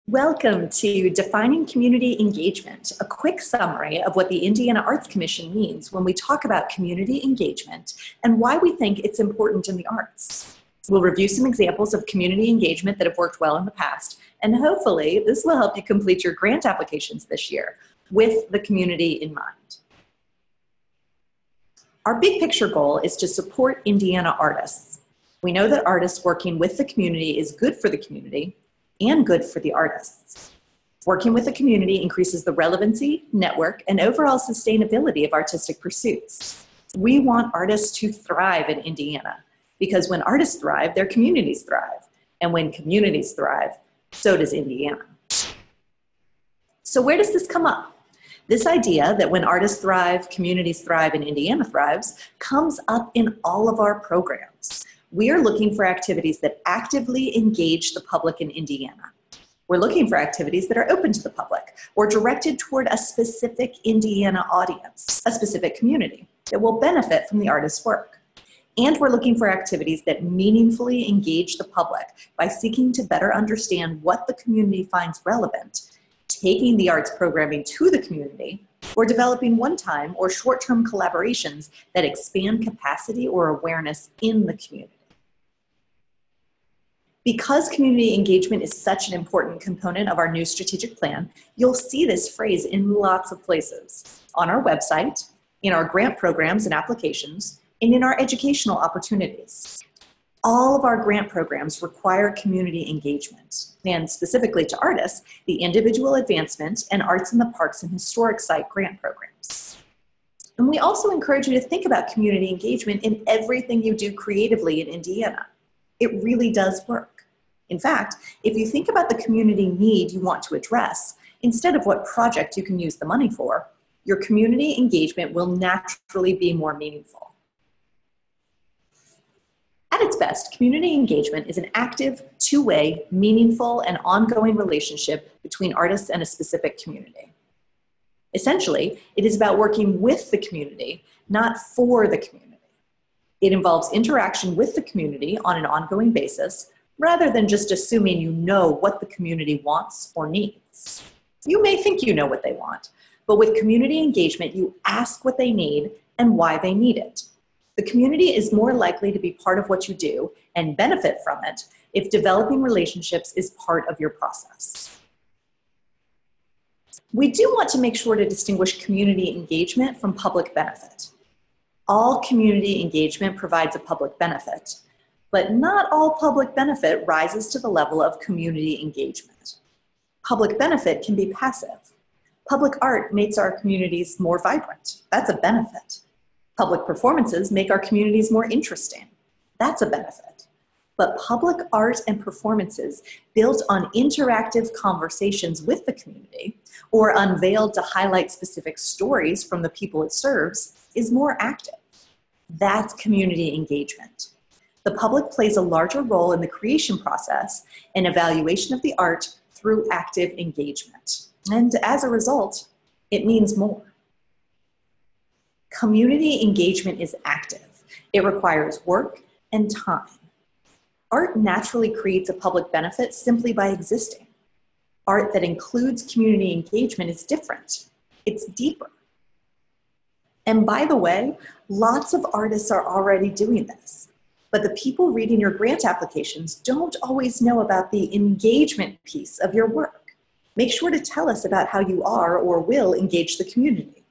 Welcome to Defining Community Engagement, a quick summary of what the Indiana Arts Commission means when we talk about community engagement and why we think it's important in the arts. We'll review some examples of community engagement that have worked well in the past, and hopefully this will help you complete your grant applications this year with the community in mind. Our big picture goal is to support Indiana artists. We know that artists working with the community is good for the community and good for the artists. Working with the community increases the relevancy, network, and overall sustainability of artistic pursuits. We want artists to thrive in Indiana because when artists thrive, their communities thrive. And when communities thrive, so does Indiana. So where does this come up? This idea that when artists thrive, communities thrive, and Indiana thrives comes up in all of our programs. We are looking for activities that actively engage the public in Indiana. We're looking for activities that are open to the public or directed toward a specific Indiana audience, a specific community that will benefit from the artist's work. And we're looking for activities that meaningfully engage the public by seeking to better understand what the community finds relevant, taking the arts programming to the community, or developing one-time or short-term collaborations that expand capacity or awareness in the community. Because community engagement is such an important component of our new strategic plan, you'll see this phrase in lots of places. On our website, in our grant programs and applications, and in our educational opportunities. All of our grant programs require community engagement, and specifically to artists, the Individual Advancement and Arts in the Parks and Historic Site grant programs. And we also encourage you to think about community engagement in everything you do creatively in Indiana. It really does work. In fact, if you think about the community need you want to address, instead of what project you can use the money for, your community engagement will naturally be more meaningful. At its best, community engagement is an active, two-way, meaningful, and ongoing relationship between artists and a specific community. Essentially, it is about working with the community, not for the community. It involves interaction with the community on an ongoing basis, rather than just assuming you know what the community wants or needs. You may think you know what they want, but with community engagement, you ask what they need and why they need it. The community is more likely to be part of what you do and benefit from it if developing relationships is part of your process. We do want to make sure to distinguish community engagement from public benefit. All community engagement provides a public benefit, but not all public benefit rises to the level of community engagement. Public benefit can be passive. Public art makes our communities more vibrant. That's a benefit. Public performances make our communities more interesting. That's a benefit. But public art and performances built on interactive conversations with the community or unveiled to highlight specific stories from the people it serves is more active. That's community engagement. The public plays a larger role in the creation process and evaluation of the art through active engagement. And as a result, it means more. Community engagement is active. It requires work and time. Art naturally creates a public benefit simply by existing. Art that includes community engagement is different. It's deeper. And by the way, lots of artists are already doing this. But the people reading your grant applications don't always know about the engagement piece of your work. Make sure to tell us about how you are or will engage the community.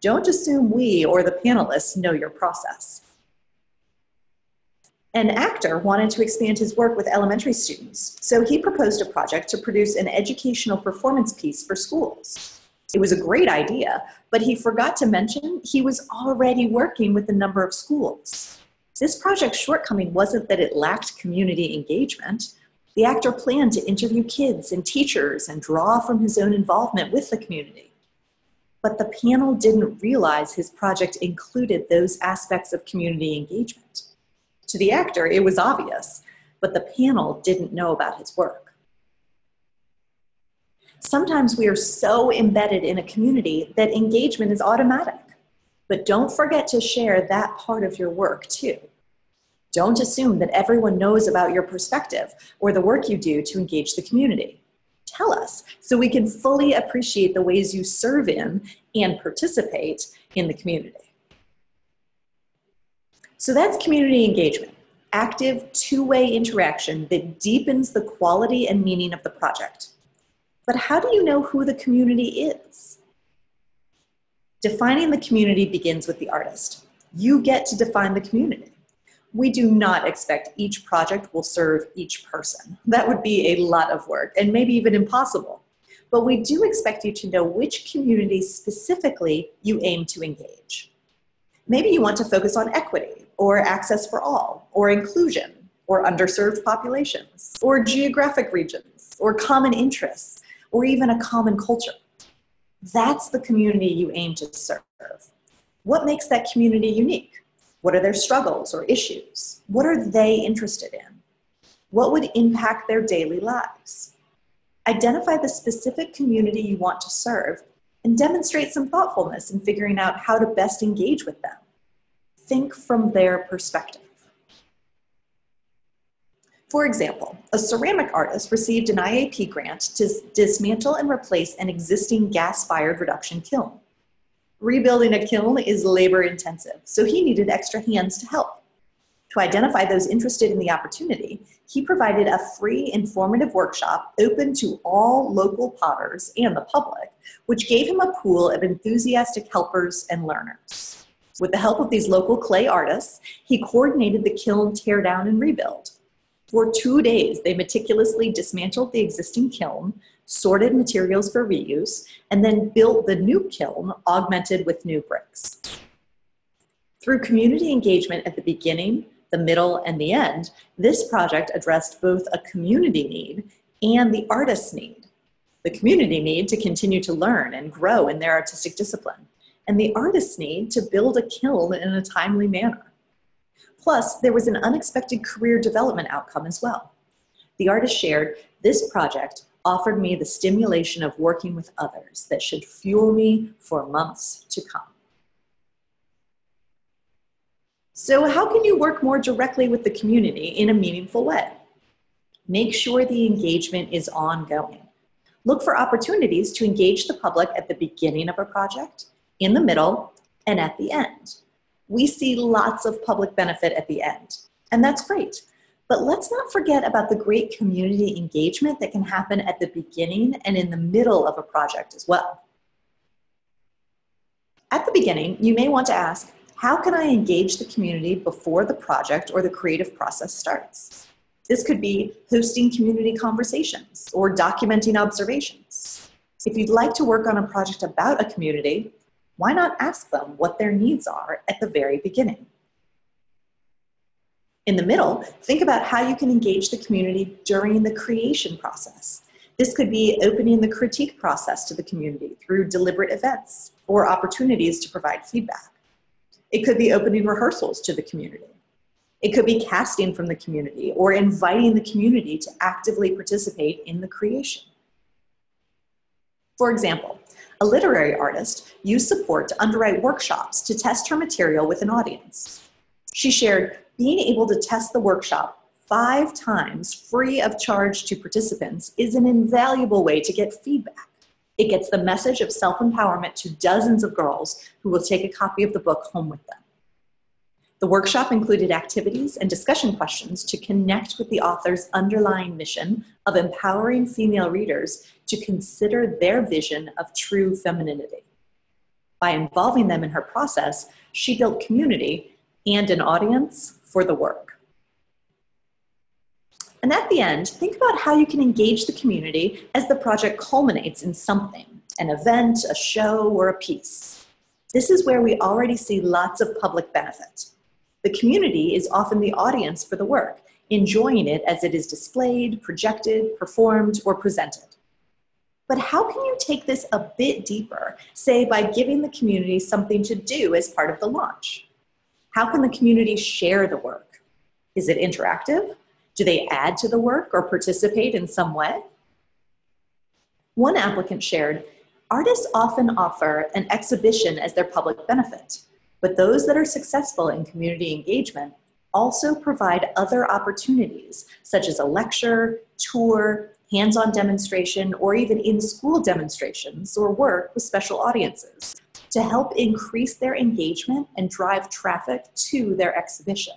Don't assume we or the panelists know your process. An actor wanted to expand his work with elementary students, so he proposed a project to produce an educational performance piece for schools. It was a great idea, but he forgot to mention he was already working with a number of schools. This project's shortcoming wasn't that it lacked community engagement. The actor planned to interview kids and teachers and draw from his own involvement with the community. But the panel didn't realize his project included those aspects of community engagement. To the actor, it was obvious, but the panel didn't know about his work. Sometimes we are so embedded in a community that engagement is automatic. But don't forget to share that part of your work too. Don't assume that everyone knows about your perspective or the work you do to engage the community. Tell us so we can fully appreciate the ways you serve in and participate in the community. So that's community engagement, active two-way interaction that deepens the quality and meaning of the project. But how do you know who the community is? Defining the community begins with the artist. You get to define the community. We do not expect each project will serve each person. That would be a lot of work and maybe even impossible. But we do expect you to know which community specifically you aim to engage. Maybe you want to focus on equity or access for all or inclusion or underserved populations or geographic regions or common interests or even a common culture. That's the community you aim to serve. What makes that community unique? What are their struggles or issues? What are they interested in? What would impact their daily lives? Identify the specific community you want to serve and demonstrate some thoughtfulness in figuring out how to best engage with them. Think from their perspective. For example, a ceramic artist received an IAP grant to dismantle and replace an existing gas-fired reduction kiln. Rebuilding a kiln is labor-intensive, so he needed extra hands to help. To identify those interested in the opportunity, he provided a free informative workshop open to all local potters and the public, which gave him a pool of enthusiastic helpers and learners. With the help of these local clay artists, he coordinated the kiln teardown and rebuild. For 2 days, they meticulously dismantled the existing kiln, sorted materials for reuse, and then built the new kiln augmented with new bricks. Through community engagement at the beginning, the middle, and the end, this project addressed both a community need and the artist's need. The community need to continue to learn and grow in their artistic discipline, and the artist's need to build a kiln in a timely manner. Plus, there was an unexpected career development outcome as well. The artist shared, "This project offered me the stimulation of working with others that should fuel me for months to come." So how can you work more directly with the community in a meaningful way? Make sure the engagement is ongoing. Look for opportunities to engage the public at the beginning of a project, in the middle, and at the end. We see lots of public benefit at the end, and that's great. But let's not forget about the great community engagement that can happen at the beginning and in the middle of a project as well. At the beginning, you may want to ask, how can I engage the community before the project or the creative process starts? This could be hosting community conversations or documenting observations. If you'd like to work on a project about a community, why not ask them what their needs are at the very beginning? In the middle, think about how you can engage the community during the creation process. This could be opening the critique process to the community through deliberate events or opportunities to provide feedback. It could be opening rehearsals to the community. It could be casting from the community or inviting the community to actively participate in the creation. For example, a literary artist used support to underwrite workshops to test her material with an audience. She shared, being able to test the workshop 5 times free of charge to participants is an invaluable way to get feedback. It gets the message of self-empowerment to dozens of girls who will take a copy of the book home with them. The workshop included activities and discussion questions to connect with the author's underlying mission of empowering female readers to consider their vision of true femininity. By involving them in her process, she built community and an audience for the work. And at the end, think about how you can engage the community as the project culminates in something, an event, a show, or a piece. This is where we already see lots of public benefit. The community is often the audience for the work, enjoying it as it is displayed, projected, performed, or presented. But how can you take this a bit deeper, say by giving the community something to do as part of the launch? How can the community share the work? Is it interactive? Do they add to the work or participate in some way? One applicant shared, artists often offer an exhibition as their public benefit, but those that are successful in community engagement also provide other opportunities, such as a lecture, tour, hands-on demonstration, or even in-school demonstrations or work with special audiences to help increase their engagement and drive traffic to their exhibition.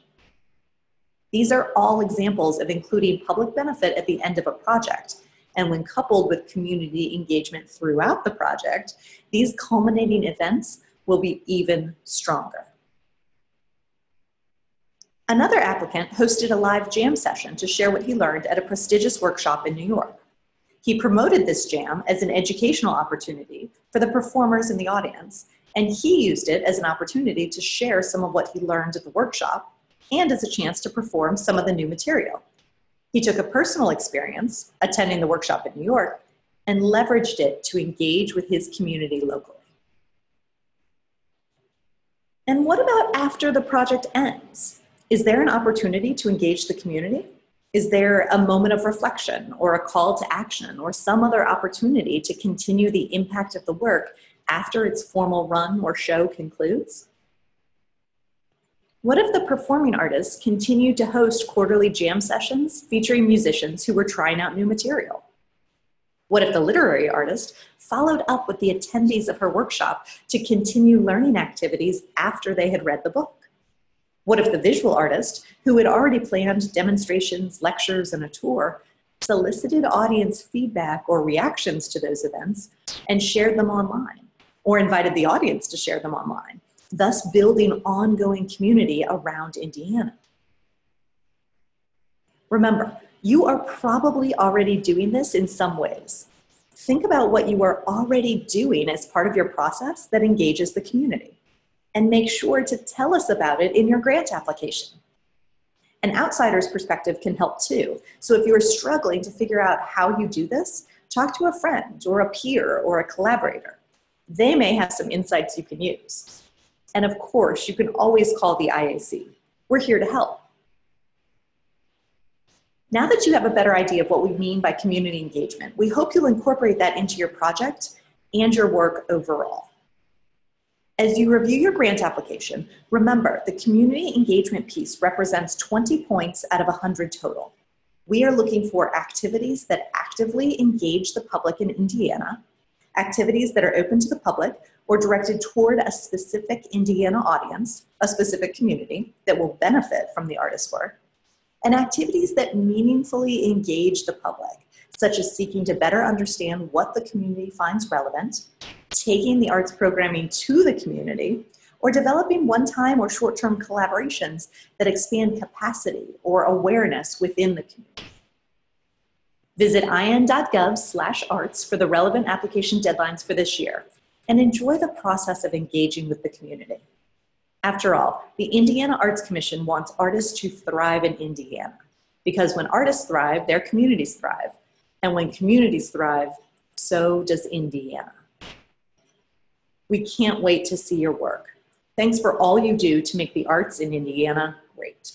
These are all examples of including public benefit at the end of a project, and when coupled with community engagement throughout the project, these culminating events will be even stronger. Another applicant hosted a live jam session to share what he learned at a prestigious workshop in New York. He promoted this jam as an educational opportunity for the performers in the audience, and he used it as an opportunity to share some of what he learned at the workshop and as a chance to perform some of the new material. He took a personal experience, attending the workshop in New York, and leveraged it to engage with his community locally. And what about after the project ends? Is there an opportunity to engage the community? Is there a moment of reflection or a call to action or some other opportunity to continue the impact of the work after its formal run or show concludes? What if the performing artists continued to host quarterly jam sessions featuring musicians who were trying out new material? What if the literary artist followed up with the attendees of her workshop to continue learning activities after they had read the book? What if the visual artist, who had already planned demonstrations, lectures, and a tour, solicited audience feedback or reactions to those events and shared them online, or invited the audience to share them online, thus building ongoing community around Indiana? Remember, you are probably already doing this in some ways. Think about what you are already doing as part of your process that engages the community, and make sure to tell us about it in your grant application. An outsider's perspective can help too. So if you are struggling to figure out how you do this, talk to a friend or a peer or a collaborator. They may have some insights you can use. And of course, you can always call the IAC. We're here to help. Now that you have a better idea of what we mean by community engagement, we hope you'll incorporate that into your project and your work overall. As you review your grant application, remember the community engagement piece represents 20 points out of 100 total. We are looking for activities that actively engage the public in Indiana, activities that are open to the public or directed toward a specific Indiana audience, a specific community that will benefit from the artist's work, and activities that meaningfully engage the public, such as seeking to better understand what the community finds relevant, taking the arts programming to the community, or developing one-time or short-term collaborations that expand capacity or awareness within the community. Visit in.gov/arts for the relevant application deadlines for this year, and enjoy the process of engaging with the community. After all, the Indiana Arts Commission wants artists to thrive in Indiana, because when artists thrive, their communities thrive, and when communities thrive, so does Indiana. We can't wait to see your work. Thanks for all you do to make the arts in Indiana great.